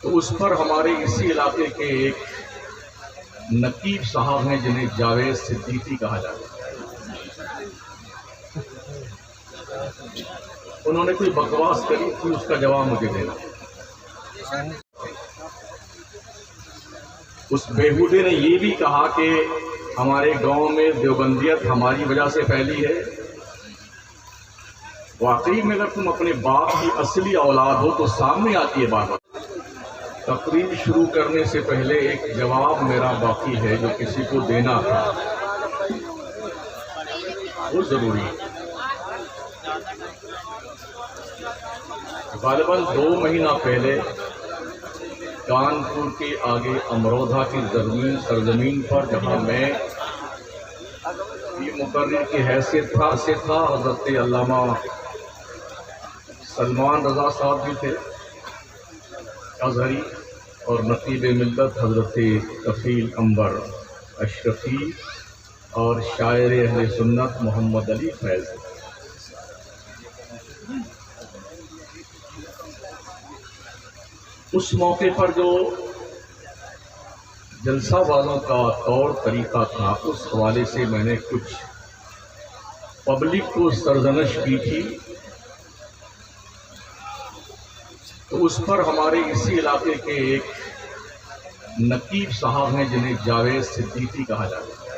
तो उस पर हमारे इसी इलाके के एक नकीब साहब हैं जिन्हें जावेद सिद्दीकी कहा जाता है। उन्होंने कोई बकवास करी थी, उसका जवाब मुझे देना। उस बेहुदे ने ये भी कहा कि हमारे गांव में देवबंदियत हमारी वजह से फैली है। वाकई में अगर तुम अपने बाप की असली औलाद हो तो सामने आती है बात। तकरीर शुरू करने से पहले एक जवाब मेरा बाकी है जो किसी को देना था, वो जरूरी है। गालिबन 2 महीना पहले कानपुर के आगे अमरोधा की सरजमीन पर जहां मैं मुकर्रिर की हैसियत से था, हजरत अल्लामा सलमान रजा साहब भी थे अजहरी, और नकीब मिल्लत हजरत कफील अंबर अशरफी और शायर अहले सुन्नत मोहम्मद अली फैज। उस मौके पर जो जलसा वालों का तौर तरीका था, उस हवाले से मैंने कुछ पब्लिक को सरजनश की थी। तो उस पर हमारे इसी इलाके के एक नकीब साहब हैं जिन्हें जावेद सिद्दीकी कहा जाता है।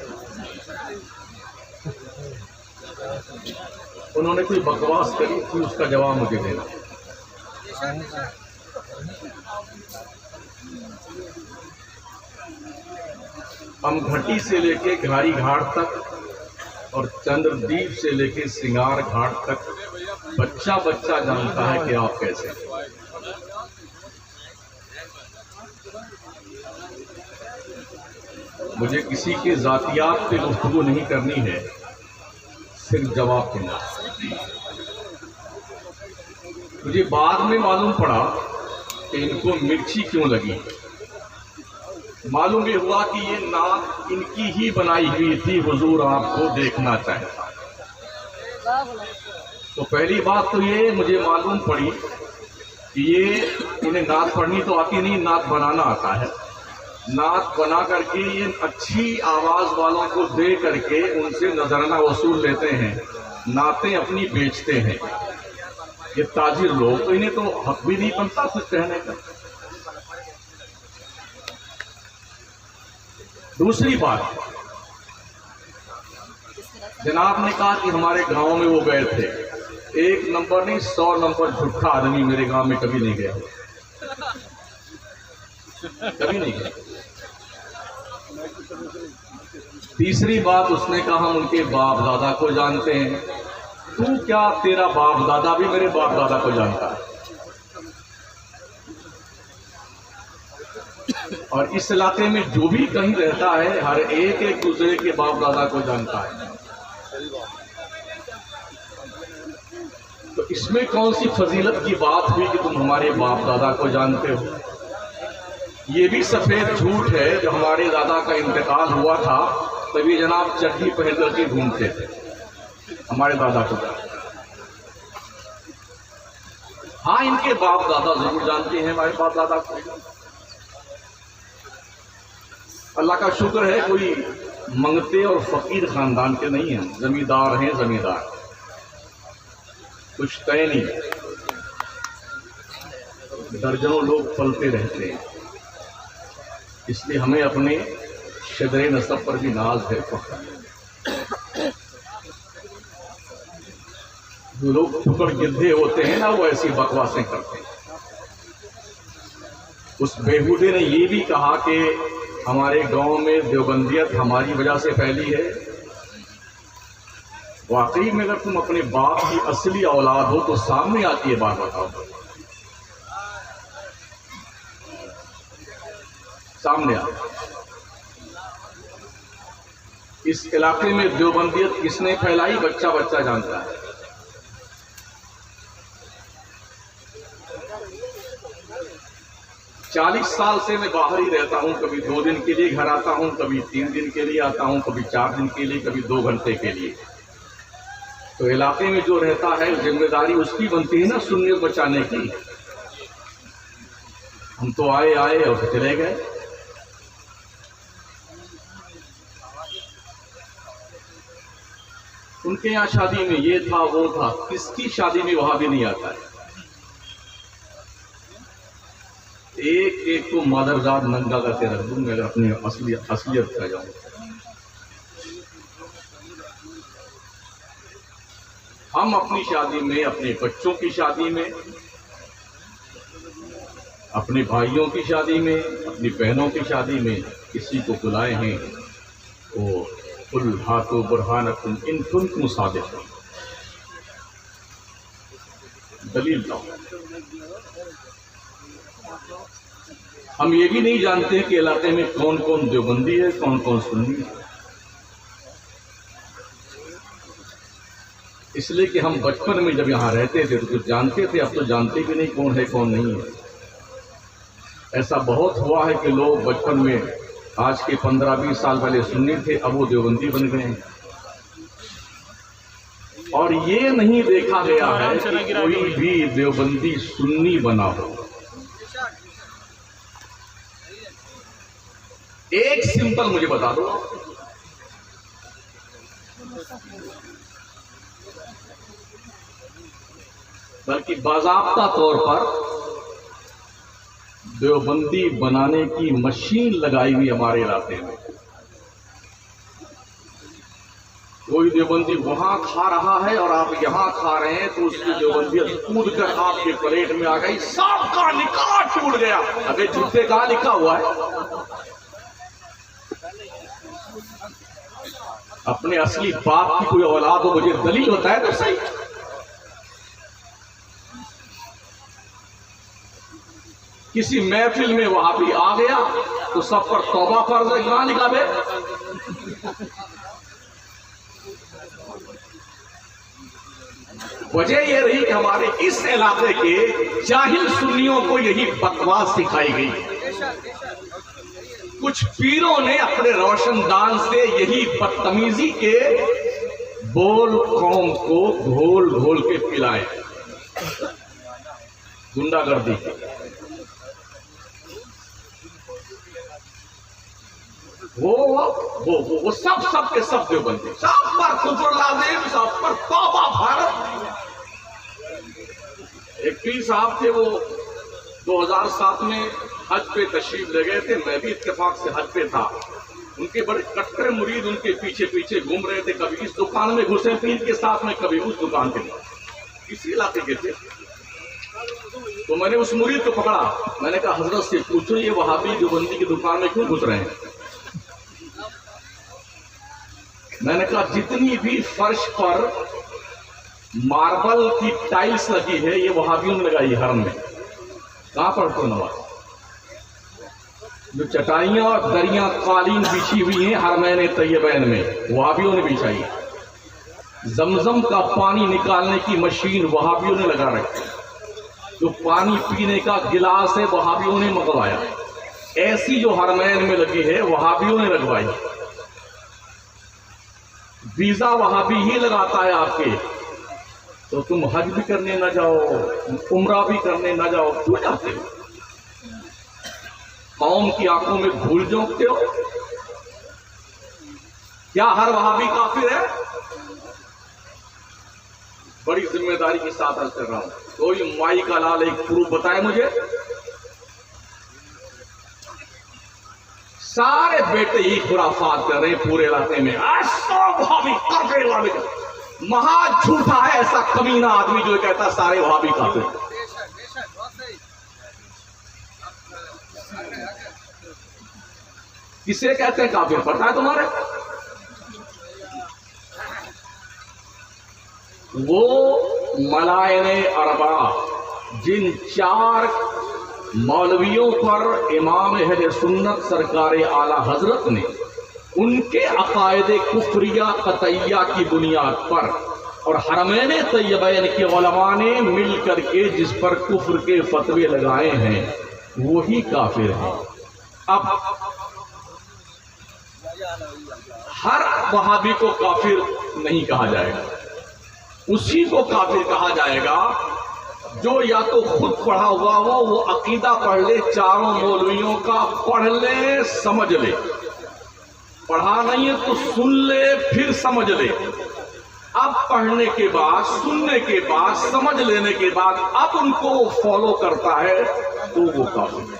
उन्होंने कोई बकवास करी थी, उसका जवाब मुझे देना। हम घटी से लेके घारी घाट तक और चंद्रदीप से लेके सिंगार घाट तक बच्चा बच्चा जानता है कि आप कैसे हैं। मुझे किसी के जातियात पे गुफ्तगू नहीं करनी है, सिर्फ जवाब देना। मुझे बाद में मालूम पड़ा कि इनको मिर्ची क्यों लगी। मालूम ये हुआ कि ये नाक इनकी ही बनाई हुई थी, हुजूर आपको देखना चाहता। तो पहली बात तो ये मुझे मालूम पड़ी कि ये इन्हें नात पढ़नी तो आती नहीं, नात बनाना आता है। नात बना करके ये अच्छी आवाज वालों को दे करके उनसे नजराना वसूल लेते हैं, नातें अपनी बेचते हैं। ये ताजिर लोग, तो इन्हें तो हक भी नहीं बनता कुछ कहने का। दूसरी बात, जनाब ने कहा कि हमारे गांव में वो गए थे। 1 नंबर नहीं 100 नंबर झूठा आदमी मेरे गांव में कभी नहीं गया, कभी नहीं गया। तीसरी बात, उसने कहा हम उनके बाप दादा को जानते हैं। तू क्या, तेरा बाप दादा भी मेरे बाप दादा को जानता है। और इस इलाके में जो भी कहीं रहता है, हर एक दूसरे के बाप दादा को जानता है। तो इसमें कौन सी फजीलत की बात हुई कि तुम हमारे बाप दादा को जानते हो। ये भी सफेद झूठ है। जो हमारे दादा का इंतकाल हुआ था तभी जनाब चड्डी पहन करके घूमते थे, हमारे दादा को। हाँ, इनके बाप दादा जरूर जानते हैं हमारे बाप दादा को। अल्लाह का शुक्र है कोई मंगते और फकीर खानदान के नहीं हैं, जमींदार हैं, जमींदार। कुछ तय नहीं, दर्जनों लोग पलते रहते हैं। इसलिए हमें अपने शदरे नसब पर भी नाज है। जो लोग ठुकर गिद्धे होते हैं ना, वो ऐसी बकवासें करते हैं। उस बेहुदे ने ये भी कहा कि हमारे गांव में देवबंदियत हमारी वजह से फैली है। वाकई में अगर तुम अपने बाप की असली औलाद हो तो सामने आती है बात। बताओ, सामने आ। इस इलाके में देवबंदियत किसने फैलाई, बच्चा बच्चा जानता है। चालीस साल से मैं बाहर ही रहता हूं। कभी 2 दिन के लिए घर आता हूं, कभी 3 दिन के लिए आता हूं, कभी 4 दिन के लिए, कभी 2 घंटे के लिए। तो इलाके में जो रहता है जिम्मेदारी उसकी बनती है ना सुन्नियत बचाने की। हम तो आए और फिर चले गए। उनके यहाँ शादी में ये था वो था, किसकी शादी में वहां भी नहीं आता है। एक एक को मादरजात नंगा करके रख दूंगा अगर अपनी असलियत कर जाऊं। हम अपनी शादी में, अपने बच्चों की शादी में, अपने भाइयों की शादी में, अपनी बहनों की शादी में किसी को बुलाए हैं वो कुल हाथों बुरहानकुम इन कुंतुम सादिक़ीन, दलील लाओ। हम ये भी नहीं जानते कि इलाके में कौन कौन देवबंदी है, कौन कौन सुन्नी है, इसलिए कि हम बचपन में जब यहाँ रहते थे तो कुछ जानते थे, अब तो जानते भी नहीं कौन है कौन नहीं है। ऐसा बहुत हुआ है कि लोग बचपन में आज के 15-20 साल पहले सुन्नी थे, अब वो देवबंदी बन गए हैं। और ये नहीं देखा गया है कि कोई भी देवबंदी सुन्नी बना हो। एक सिंपल मुझे बता दो, बल्कि बाज़ाब्ता तौर पर देवबंदी बनाने की मशीन लगाई हुई हमारे इलाके में। कोई देवबंदी वहां खा रहा है और आप यहां खा रहे हैं तो उसकी देवबंदी कूद कर आपके प्लेट में आ गई, सबका निकाह टूट गया। अबे झूठे कहां लिखा हुआ है? अपने असली बाप की कोई औलाद हो, मुझे दलील होता है तो सही। किसी महफिल में वहां भी आ गया तो सब पर तौबा फर्ज है, कहां लिखा बे? वजह यह रही कि हमारे इस इलाके के जाहिल सुन्नियों को यही बकवास सिखाई गई। कुछ पीरों ने अपने रोशनदान से यही बदतमीजी के बोल कौम को घोल घोल के पिलाए, गुंडागर्दी की। वो सब के सब देवबंदी, सब पर कुफर लाजिम, सब पर तौबा भारत। एक पीर साहब थे, वो 2007 में हज पे तशरीफ ले गए थे, मैं भी इत्तेफाक से हज पे था। उनके बड़े कट्टर मुरीद उनके पीछे पीछे घूम रहे थे, कभी इस दुकान में घुसे पीर के साथ में, कभी उस दुकान के पास, इसी इलाके के थे। तो मैंने उस मुरीद को पकड़ा, मैंने कहा हजरत से पूछो ये वहाबी देवबंदी की दुकान में क्यों घुस रहे हैं? मैंने कहा जितनी भी फर्श पर मार्बल की टाइल्स लगी है ये वहाबियों ने लगाई हरम में। कहां पढ़ते हो नमाज? जो चटाइयां और दरियां कालीन बिछी हुई हैं हरमैन तैयबैन में, वहाबियों ने बिछाई है। जमजम का पानी निकालने की मशीन वहाबियों ने लगा रखी, जो पानी पीने का गिलास है वहाबियों ने मंगवाया। ऐसी जो हरमैन में लगी है वहाबियों ने लगवाई। वीजा वहाबी ही लगाता है आपके, तो तुम हज भी करने ना जाओ, उम्रा भी करने ना जाओ, क्यों जाते हो? कौम की आंखों में धूल झोंकते हो? क्या हर वहाबी काफिर है? बड़ी जिम्मेदारी के साथ अर्ज कर रहा हूं, कोई माई का लाल एक प्रूफ बताए मुझे। सारे बेटे ही खुराफात कर रहे हैं पूरे इलाके में, वहाबी काफिर, वहाबी। महा झूठा है ऐसा कमीना आदमी जो कहता सारे वहाबी काफिर। किसे कहते हैं काफिर पता है तुम्हारे? वो मलायने अरबा, जिन 4 मौलवियों पर इमाम अहले सुन्नत सरकार आला हजरत ने उनके अकायदे कुफरिया कतैया की बुनियाद पर और हरमैन तैयबैन के उलमा ने मिल करके जिस पर कुफ्र के फतवे लगाए हैं वही काफिर है। अब हर वहाबी को काफिर नहीं कहा जाएगा, उसी को काफिर कहा जाएगा जो या तो खुद पढ़ा हुआ हो वो अकीदा पढ़ ले, चारों मौलवियों का पढ़ ले, समझ ले। पढ़ा नहीं है तो सुन ले, फिर समझ ले। अब पढ़ने के बाद, सुनने के बाद, समझ लेने के बाद अब उनको फॉलो करता है तो वो काफिर है।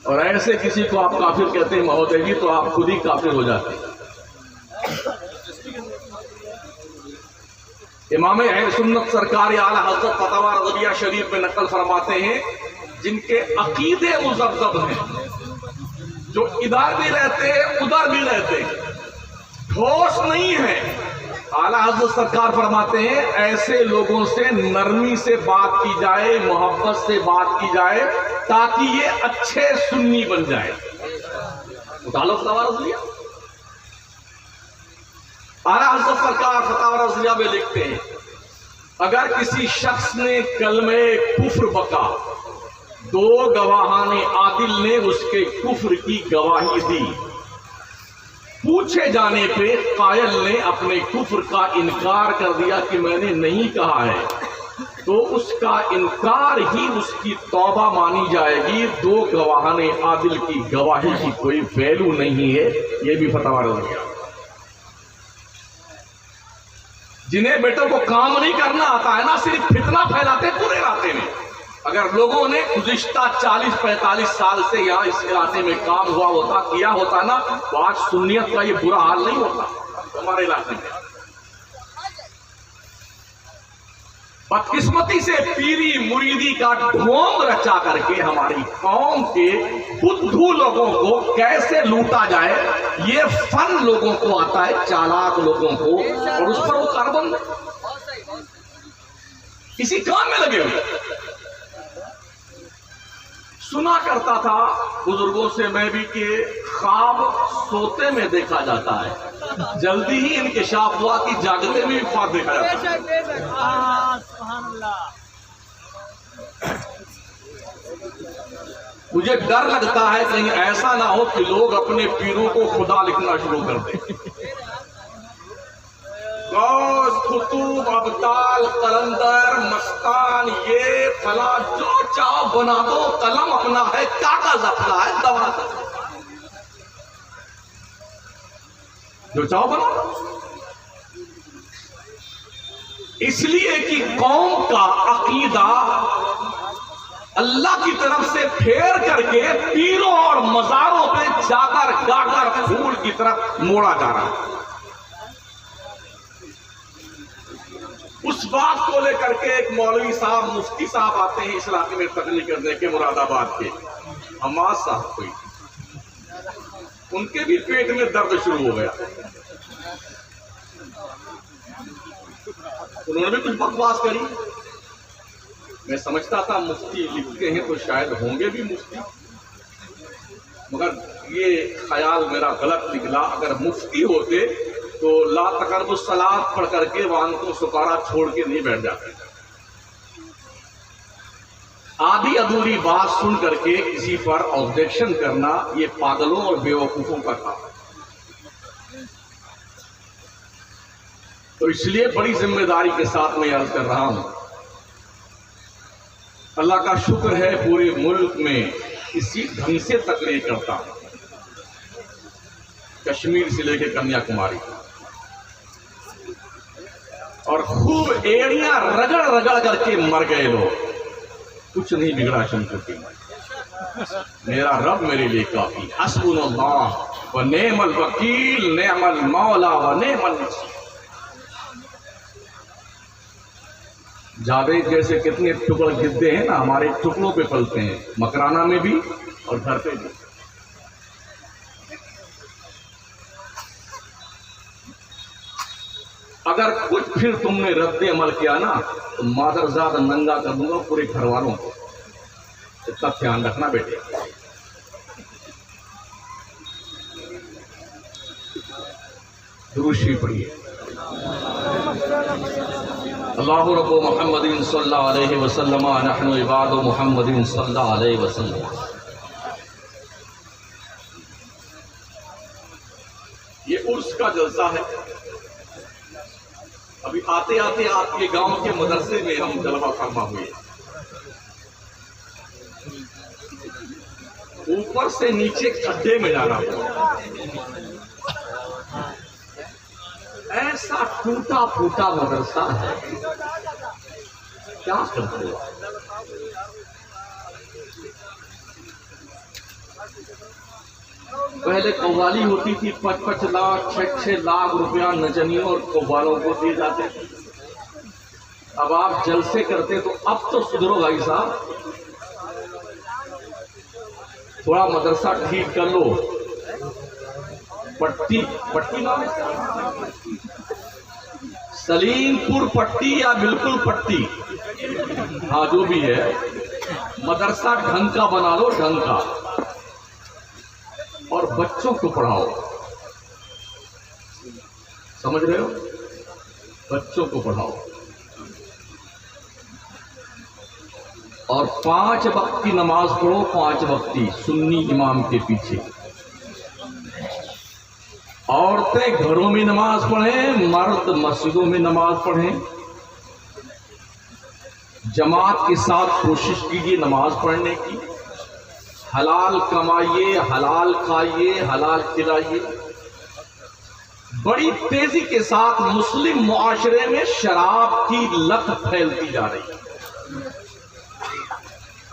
और ऐसे किसी को आप काफिर कहते हैं महोदय जी, तो आप खुद ही काफिर हो जाते हैं। इमाम अहले सुन्नत सरकार आला हज़रत फतवा रज़विया शरीफ में नकल फरमाते हैं, जिनके अकीदे मुज़ब्ज़ब हैं, जो इधर भी रहते हैं उधर भी रहते हैं, ठोस नहीं है। आला हज़रत सरकार फरमाते हैं ऐसे लोगों से नरमी से बात की जाए, मोहब्बत से बात की जाए, ताकि ये अच्छे सुन्नी बन जाए। उतालो फतवा रज़विया। आला हज़रत सरकार फतवा रज़विया में लिखते हैं, अगर किसी शख्स ने कलमे कुफ्र बका, दो गवाहाने आदिल ने उसके कुफ्र की गवाही दी, पूछे जाने पे कायल ने अपने कुफ्र का इनकार कर दिया कि मैंने नहीं कहा है, तो उसका इनकार ही उसकी तौबा मानी जाएगी। दो गवाहाने आदिल की गवाही की कोई वैल्यू नहीं है। यह भी फतवा रज़विया। जिन्हें बेटों को काम नहीं करना आता है ना, सिर्फ फितना फैलाते पूरे इलाके में। अगर लोगों ने गुज़िश्ता 40-45 साल से यहाँ इस इलाके में काम हुआ होता, किया होता ना, तो आज सुन्नियत का ये बुरा हाल नहीं होता हमारे इलाके में। बदकिस्मती से पीरी मुरीदी का ढोंग रचा करके हमारी कौम के बुद्धू लोगों को कैसे लूटा जाए, ये फन लोगों को आता है, चालाक लोगों को, और उस पर वो कार्बन इसी काम में लगे हुए। सुना करता था बुजुर्गों से मैं भी कि ख्वाब सोते में देखा जाता है। जल्दी ही इंकिशाफ हुआ कि जागते में भी ख्वाब देखा जाता है। मुझे डर लगता है कहीं ऐसा ना हो कि लोग अपने पीरों को खुदा लिखना शुरू कर दें। गौस, कुतुब, अबताल, कलंदर, मस्तान, ये फला जो चाहो बना दो, कलम अपना है, कागज अपना है, दवा जो चाहो बना दो। इसलिए कि कौम का अकीदा अल्लाह की तरफ से फेर करके पीरों और मजारों पे जाकर गाकर फूल की तरफ मोड़ा जा रहा है। उस बात को लेकर के एक मौलवी साहब, मुफ्ती साहब आते हैं इस इलाके में तकलीफ करने के, मुरादाबाद के हमाद साहब कोई, उनके भी पेट में दर्द शुरू हो गया। उन्होंने भी कुछ बकवास करी। मैं समझता था मुफ्ती लिखते हैं तो शायद होंगे भी मुफ्ती, मगर ये ख्याल मेरा गलत निकला। अगर मुफ्ती होते तो ला तकरबुस सलात पढ़ करके वान को सुकारा छोड़ के नहीं बैठ जाते। आधी अधूरी बात सुन करके किसी पर ऑब्जेक्शन करना ये पागलों और बेवकूफों का काम है। तो इसलिए बड़ी जिम्मेदारी के साथ मैं अर्ज कर रहा हूं, अल्लाह का शुक्र है पूरे मुल्क में इसी ढंग से तकरीर करता हूं, कश्मीर से लेकर कन्याकुमारी, और खूब एड़ियां रगड़ रगड़ करके मर गए लोग। कुछ नहीं बिगड़ा शमशुद्दीन, मेरा रब मेरे लिए काफी, हस्बुनल्लाह व नेमल वकील, नेमल मौला व नेमल नसीर। जावेद जैसे कितने टुकड़ गिद्दे हैं ना, हमारे टुकड़ों पे पलते हैं, मकराना में भी और घर पे भी। अगर कुछ फिर तुमने रद्द अमल किया ना तो मादरजाद नंगा कर दूंगा पूरे घर वालों को। इतना ध्यान रखना बेटे। दुरूशी पढ़िए। अल्लाहु रब्बु मुहम्मदिन सल्लल्लाहु अलैहि वसल्लम नहनु इबादु मुहम्मदिन सल्लल्लाहु अलैहि वसल्लम। ये उर्स का जलसा है। अभी आते आते आपके गांव के मदरसे में हम जलवा फरमा हुए, ऊपर से नीचे खड्डे में जाना पड़ा, ऐसा टूटा फूटा मदरसा है, क्या करते हो? पहले कव्वाली होती थी, 5-5 लाख 6-6 लाख रुपया नजनियों और कव्वालों को दिए जाते थे। अब आप जलसे करते तो अब तो सुधरो भाई साहब, थोड़ा मदरसा ठीक कर लो। पट्टी नाम है, सलीमपुर पट्टी या बिल्कुल पट्टी, हाँ जो भी है, मदरसा ढंग का बना लो, ढंग का, और बच्चों को पढ़ाओ। समझ रहे हो? बच्चों को पढ़ाओ और 5 वक्त की नमाज पढ़ो, 5 वक्त की सुन्नी इमाम के पीछे। औरतें घरों में नमाज पढ़ें, मर्द मस्जिदों में नमाज पढ़ें। जमात के साथ कोशिश कीजिए नमाज पढ़ने की। हलाल कमाइए, हलाल खाइए, हलाल खिलाइए। बड़ी तेजी के साथ मुस्लिम मुआशरे में शराब की लत फैलती जा रही है।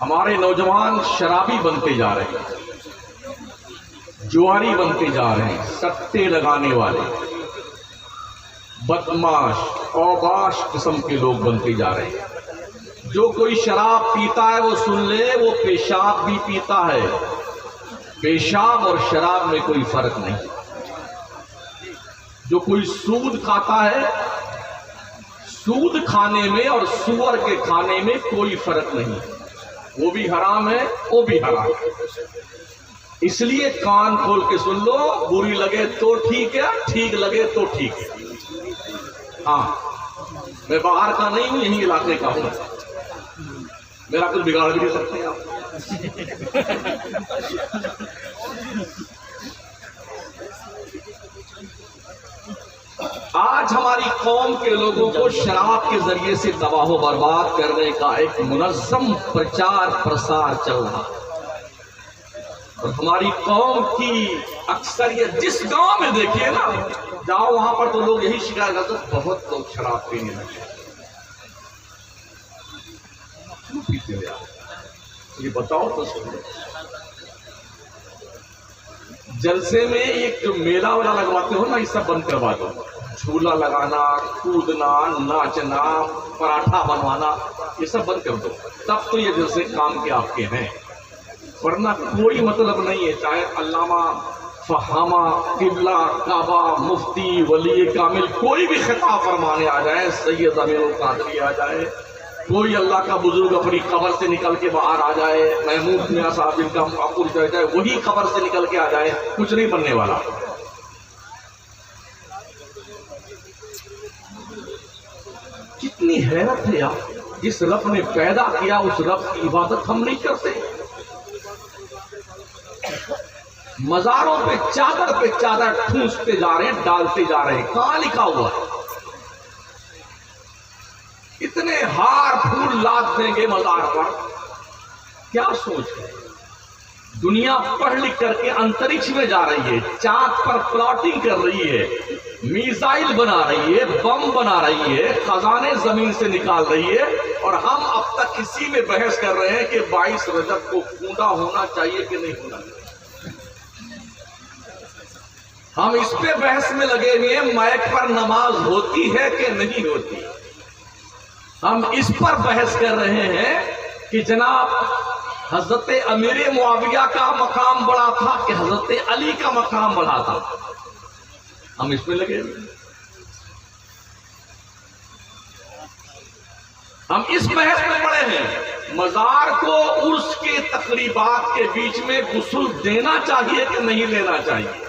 हमारे नौजवान शराबी बनते जा रहे हैं, जुआरी बनते जा रहे हैं, सट्टे लगाने वाले, बदमाश, औबाश किस्म के लोग बनते जा रहे हैं। जो कोई शराब पीता है वो सुन ले, वो पेशाब भी पीता है। पेशाब और शराब में कोई फर्क नहीं। जो कोई सूद खाता है, सूद खाने में और सुअर के खाने में कोई फर्क नहीं, वो भी हराम है, वो भी हराम है। इसलिए कान खोल के सुन लो, बुरी लगे तो ठीक है, ठीक लगे तो ठीक है। हाँ, मैं बाहर का नहीं हूं, यही इलाके का हूं, मेरा कुछ बिगाड़ भी नहीं सकते आप। आज हमारी कौम के लोगों को शराब के जरिए से तबाह बर्बाद करने का एक मुनज़्ज़म प्रचार प्रसार चल रहा है। और हमारी कौम की अक्सरियत, जिस गांव में देखिए ना, जाओ वहां पर तो लोग यही शिकायत करते हैं, बहुत लोग शराब पीने लगे। क्यों पीते हो यार, ये बताओ तो सुनो। जलसे में एक जो मेला वाला लगवाते हो ना, ये सब बंद करवा दो। झूला लगाना, कूदना, नाचना, पराठा बनवाना, ये सब बंद कर दो, तब तो ये जलसे काम के आपके हैं। वरना कोई मतलब नहीं है। चाहे अल्लामा, फहामा, किबला, काबा, मुफ्ती, वली कामिल कोई भी खिताब फरमाने आ जाए, सैयद अमीरुल कादरी आ जाए, कोई अल्लाह का बुजुर्ग अपनी कब्र से निकल के बाहर आ जाए, महमूद मियां साहब जिनका माकूल रह जाए, वही कब्र से निकल के आ जाए, कुछ नहीं बनने वाला। कितनी हैरत है यार, जिस रब ने पैदा किया उस रब की इबादत हम नहीं करते। मजारों पे चादर ठूंसते जा रहे हैं, डालते जा रहे हैं। कहां लिखा हुआ है? इतने हार फूल लाद देंगे मजार पर, क्या सोच है? दुनिया पढ़ लिख करके अंतरिक्ष में जा रही है, चांद पर प्लॉटिंग कर रही है, मिसाइल बना रही है, बम बना रही है, खजाने जमीन से निकाल रही है, और हम अब तक इसी में बहस कर रहे हैं कि 22 रजब को कूदा होना चाहिए कि नहीं होना चाहिए। हम इस पे बहस में लगे हुए हैं, माइक पर नमाज होती है कि नहीं होती। हम इस पर बहस कर रहे हैं कि जनाब हजरत अमीर मुआविया का मकाम बड़ा था कि हजरत अली का मकाम बड़ा था। हम इसमें लगे हुए हैं। हम इस बहस में पड़े हैं, मजार को उर्स के तकरीबात के बीच में गुस्ल देना चाहिए कि नहीं लेना चाहिए।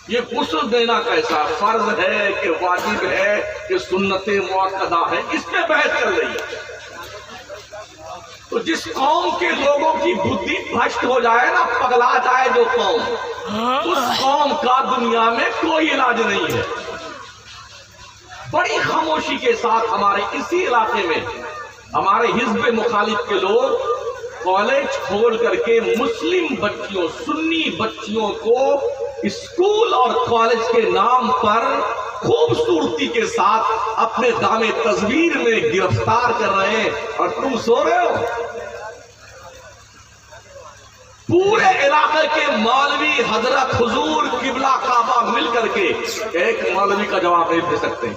ये गुस्ल देना कैसा फर्ज है कि वाजिब है कि सुन्नत मुअक्कदा है, इस पे बहस चल रही है। तो जिस कौम के लोगों की बुद्धि भ्रष्ट हो जाए ना, पगला जाए जो कौम, उस कौम का दुनिया में कोई इलाज नहीं है। बड़ी खामोशी के साथ हमारे इसी इलाके में हमारे हिज़्ब मुखालिफ के लोग कॉलेज खोल करके मुस्लिम बच्चियों, सुन्नी बच्चियों को स्कूल और कॉलेज के नाम पर खूबसूरती के साथ अपने दामे तस्वीर में गिरफ्तार कर रहे हैं और तुम सो रहे हो। पूरे इलाके के मौलवी हजरत हुजूर किबला काबा मिल करके एक मौलवी का जवाब नहीं दे सकते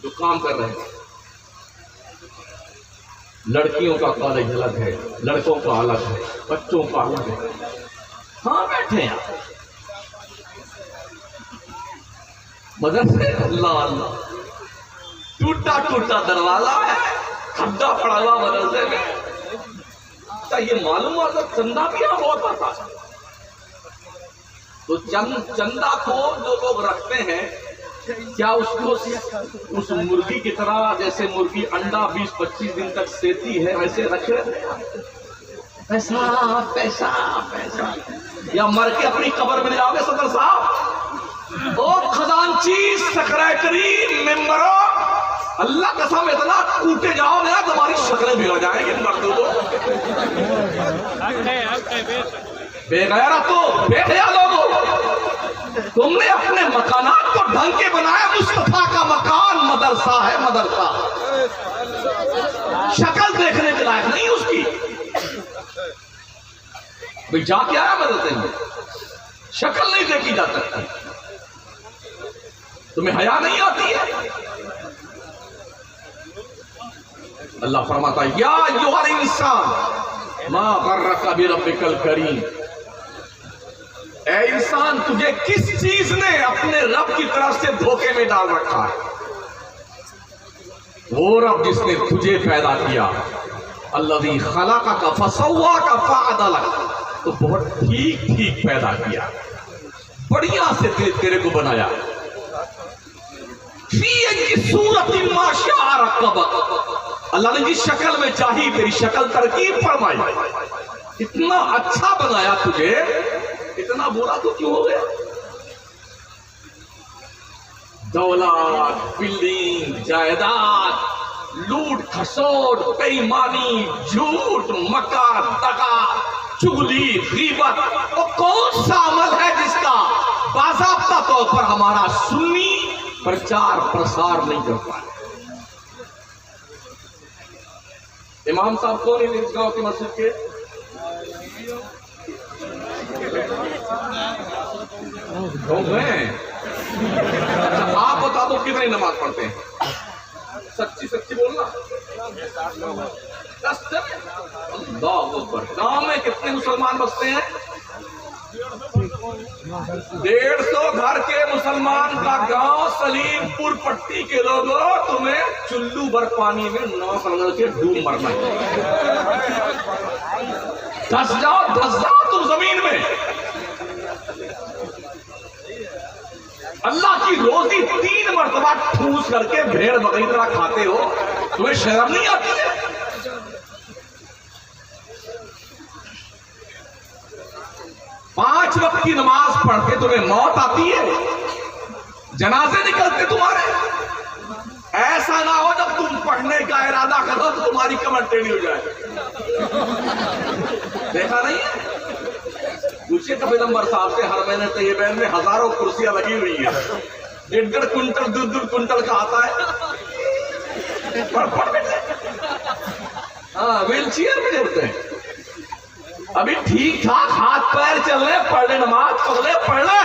जो काम कर रहे हैं। लड़कियों का कॉलेज अलग है, लड़कों का अलग है, बच्चों का अलग है। हाँ बैठे हैं मदरसे, अल्लाह अल्लाह, टूटा टूटा दरवाजा है, खड्डा पड़ा हुआ मदरसे में। तो ये मालूम हुआ जब चंदा भी यहाँ बहुत आता है, तो चंदा को जो लोग रखते हैं, क्या उसको उस मुर्गी की तरह, जैसे मुर्गी अंडा 20-25 दिन तक सेती है, वैसे रखे पैसा पैसा पैसा, या मर के अपनी कब्र में ले जाओगे सदर साहब? ओ खजांची, सेक्रेटरी, मेंबरों, अल्लाह कसम इतना कूटे जाओगे ना तुम्हारी शक्लें बिगड़ जाएंगी मर्दों को। बेगैरतो, बेहया लोगों, तुमने अपने मकानात को ढंग के बनाया। मुस्तफा का मकान मदरसा है, मदरसा। शक्ल देखने के लायक नहीं उसकी। भाई जा क्या आया मदरसे में, शक्ल नहीं देखी जा सकती। तुम्हें हया नहीं आती है? अल्लाह फरमाता है या अय्युहल इंसान मा गर्रका बिरब्बिकल करीम, ऐ इंसान तुझे किस चीज ने अपने रब की तरफ से धोखे में डाल रखा है? वो रब जिसने तुझे पैदा किया, अल्लज़ी खलक़का फसव्वाका फ़अदलक, तो बहुत ठीक ठीक पैदा किया, बढ़िया से तेरे को बनाया। अल्लाह ने जिस शक्ल में चाही तेरी शक्ल तरकीब फरमाई, इतना अच्छा बनाया तुझे, इतना बुरा तो क्यों हो गया? दौलत, बिल्डिंग, जायदाद, लूट खसोट, बेईमानी, झूठ, मकर, दगा, चुगली, गीबत, वो कौन सा अमल है जिसका बाज़ाब्ता तौर पर हमारा सुन्नी प्रचार प्रसार नहीं कर पाए? इमाम साहब कौन है इस गांव की मस्जिद के? आप बता दो कितनी नमाज पढ़ते हैं? सच्ची सच्ची बोलना। 10 गांव में कितने मुसलमान बसते हैं? 150 घर के मुसलमान का गांव सलीमपुर पट्टी के लोगों, तुम्हें चुल्लू भर पानी में 9 कलर के डूब मरना है। धस जाओ तुम जमीन में। अल्लाह की रोजी 3 मरतबा ठूस करके भेड़ बकरी तरह खाते हो, तुम्हें शर्म नहीं आती है? पांच वक्त की नमाज पढ़ के तुम्हें मौत आती है, जनाजे निकलते तुम्हारे। ऐसा ना हो जब तुम पढ़ने का इरादा करो तो तुम्हारी कमर टेढ़ी हो जाए। देखा नहीं है? पूछिए पैगंबर साहब से, हर महीने तैयबैन में हजारों कुर्सियां लगी हुई है, 1.5 कुंटल 2 कुंटल का आता है। हाँ, व्हील चेयर में चलते हैं। अभी ठीक ठाक हाथ पैर चल रहे, पढ़ ले, नमाज पढ़ ले।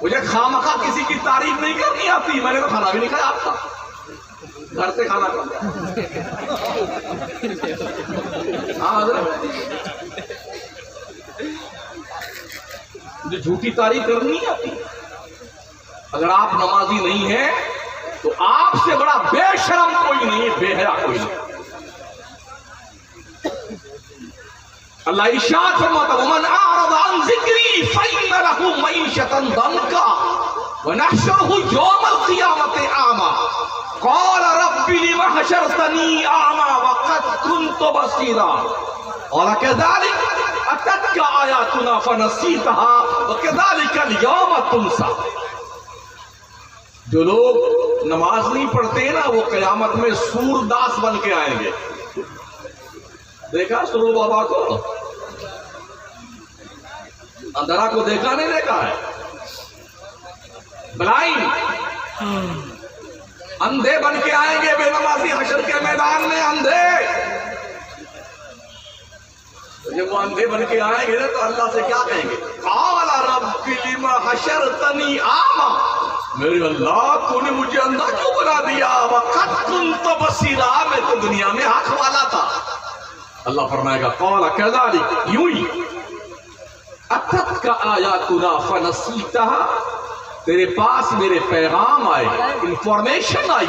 मुझे खामखा किसी की तारीफ नहीं करनी आती। मैंने तो खाना भी नहीं खाया आपका, घर से खाना खा। हाँ, मुझे झूठी तारीफ करनी नहीं आती। अगर आप नमाजी नहीं है तो आपसे बड़ा बेशरम कोई नहीं है, बेहया कोई नहीं। अल्लाह इरशाद फरमाता है, वमन अअरद अन ज़िक्री फइन्न लहू मईशतन दंका व नहशुरुहु यौमल क़ियामति आमा क़ाल रब्बि लिमा हशरतनी आमा व क़द कुन्तु बसीरा क़ाल कज़ालिक अततका आयातुना फनसीतहा वकज़ालिकल यौम तुनसा। जो लोग नमाज नहीं पढ़ते ना वो कयामत में सूरदास बन के आएंगे। देखा सुरू बाबा को, अंधरा को देखा नहीं देखा है? ब्लाइंड अंधे बन के आएंगे बेनमाजी हशर के मैदान में, अंधे। जब वो अंधे बन के आएंगे ना तो अल्लाह से क्या कहेंगे? काला रब्बी लिमा हशरतनी आमा, मेरे अल्लाह तूने मुझे अंधा क्यों बना दिया? वक़द कुंत बसीरा, मैं तो दुनिया में आंख वाला था। अल्लाह फरमाएगा काला कज़ालिक, यूं ही अततका आयातुना फनसीतहा, तेरे पास मेरे पैगाम आए, इंफॉर्मेशन आई,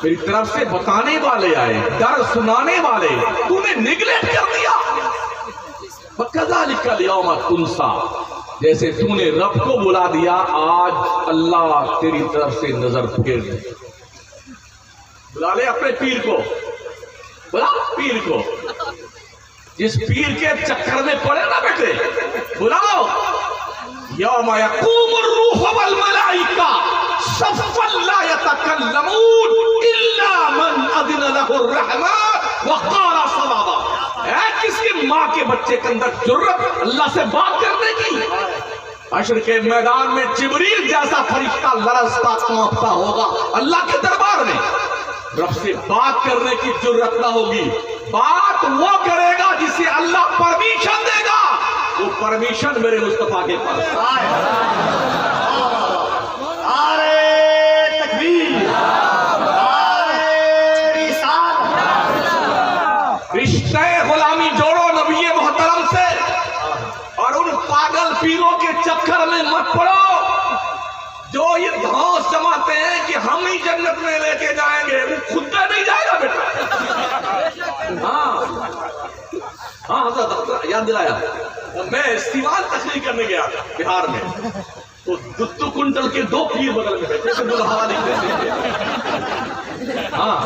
मेरी तरफ से बताने वाले आए, डर सुनाने वाले, तूने निगलेक्ट कर दिया। वकज़ालिकल यौम तुनसा, जैसे तूने रब को बुला दिया, आज अल्लाह तेरी तरफ से नजर फेर दे। बुला ले अपने पीर को, बुला पीर को, जिस पीर के चक्कर में पड़े ना बेटे, बुलाओ। यौम यक़ूमुर रूह वल मलाइका सफ़्फ़न ला यतकल्लमून इल्ला मन अज़िन लहुर रहमान व क़ाला सवाबा। किसकी माँ के बच्चे के अंदर जुर्रत अल्लाह से बात करने की? हश्र के मैदान में जिब्रील जैसा फरिश्ता लरजता कांपता होगा अल्लाह के दरबार में। रब से बात करने की जुर्रत ना होगी। बात वो करेगा जिसे अल्लाह परमिशन देगा। वो परमिशन मेरे मुस्तफा के पास। रिश्ते गुलामी जोड़ो नबी मोहतरम से, और उन पागल पीरों के चक्कर में मत पड़ो जो ये धौंस जमाते हैं कि हम ही जन्नत में लेके जाएंगे। वो खुद में नहीं जाएगा बेटा। हाँ हजरत याद दिलाया। मैं सीवान तकरीर करने गया बिहार में, तो 2 कुंटल के 2 पीर बगल में बैठे थे, दुल्हा लिखते थे। हाँ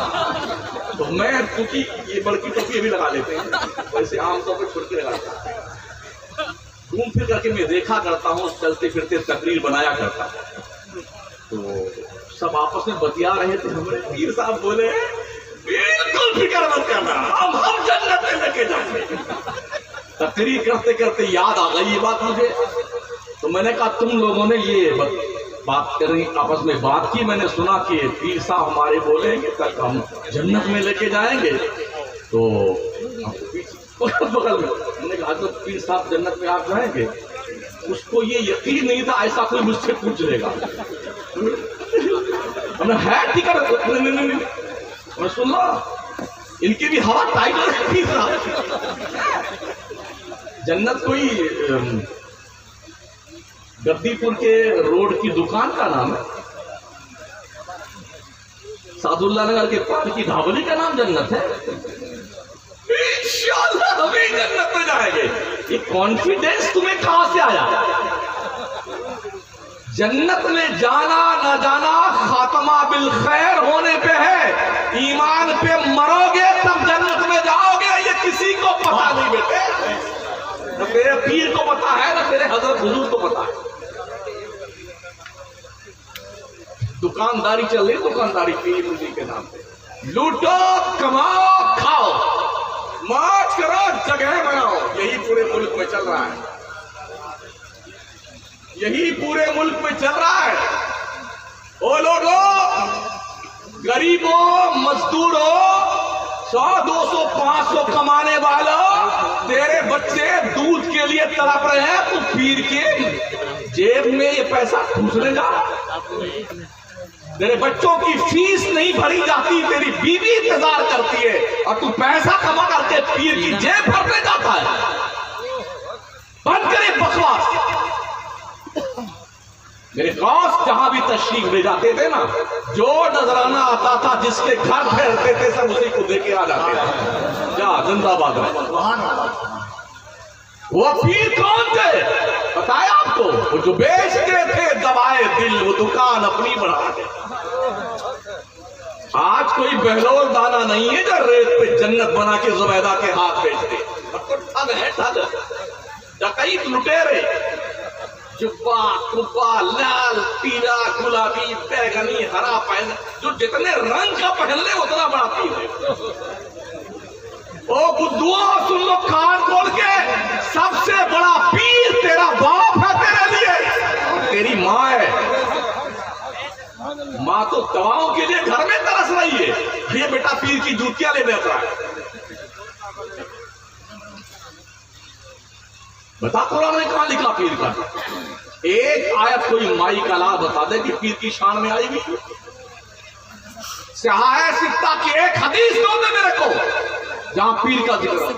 तो मैं, क्योंकि ये बड़की टोपी भी लगा लेते हैं, वैसे आमतौर पर छोटी लगा लेते हैं, घूम फिर करके मैं देखा करता हूँ, चलते फिरते तकरीर बनाया करता हूँ। तो सब आपस में बतिया रहे थे। हमारे पीर साहब बोले बिल्कुल फिक्र मत करना, हम जन्नत में लेके जाएंगे। तकरीर करते करते याद आ गई ये बात मुझे, तो मैंने कहा तुम लोगों ने ये बात करनी आपस में बात की, मैंने सुना कि पीर साहब हमारे बोलेंगे तक हम जन्नत में लेके जाएंगे। तो बगल में मैंने कहा तो पीर साहब जन्नत में आप जाएंगे? उसको ये यकीन नहीं था ऐसा कोई मुझसे पूछ लेगा। हमने है ठीक है, मैं सुन लो, इनकी भी हवा टाइट है। पीर साहब जन्नत कोई गद्दीपुर के रोड की दुकान का नाम है, सादुल्ला नगर के पास की ढाबली का नाम जन्नत है। इंशाअल्लाह हम ही जन्नत में जाएंगे। ये कॉन्फिडेंस तुम्हें कहां से आया? जन्नत में जाना न जाना खात्मा बिल खैर होने पे है। ईमान पे मरोगे तब जन्नत में जाओगे, ये किसी को पता नहीं बेटे। न तेरे पीर को पता है, न तेरे हजरत हुजूर को पता है। दुकानदारी चल रही, दुकानदारी पीर मुर्गी के नाम पे। लूटो, कमाओ, खाओ, मौज करो, जगह बनाओ। यही पूरे मुल्क में चल रहा है, यही पूरे मुल्क में चल रहा है। ओ लोगों, गरीबों, मजदूरों, 100, 200, 500 कमाने वालों, तेरे बच्चे दूध के लिए तड़प रहे हैं, तू पीर के जेब में ये पैसा ठूसने जा रहा। तेरे बच्चों की फीस नहीं भरी जाती, तेरी बीवी इंतजार करती है, और तू पैसा कमा करके पीर की जेब भरने जाता है। बंद करे बकवास। मेरे गौस जहां भी तशरीफ ले जाते थे ना, जो नजराना आता था, जिसके घर ठहरते थे, सब उसी को देके आ जाते थे। जा जिंदाबाद रहे। वो पीर कौन थे बताया आपको? वो जो बेचते थे दवाए दिल, वो दुकान अपनी बढ़ाते। आज कोई बहलोल दाना नहीं है जो रेत पे जन्नत बना के जुबैदा के हाथ बेचते। अब तो ठग है, ठग। डकैत लुटेरे जुब्बा कुब्बा लाल पीला गुलाबी बैगनी हरा पहन, जो जितने रंग का पहन ले उतना बड़ा पीर है। ओ बुद्धुआ सुन लो कान खोल के, सबसे बड़ा पीर तेरा बाप है तेरे लिए, तेरी माँ है। माँ तो दवाओं के लिए घर में तरस रही है, ये बेटा पीर की जूतियां ले लेता है। बता कुरान में कहां लिखा पीर का? एक आयत कोई माई का लाभ बता दे कि पीर की शान में आएगी। सिक्ता की एक हदीस दो दे मेरे को जहां पीर का जिक्र हो।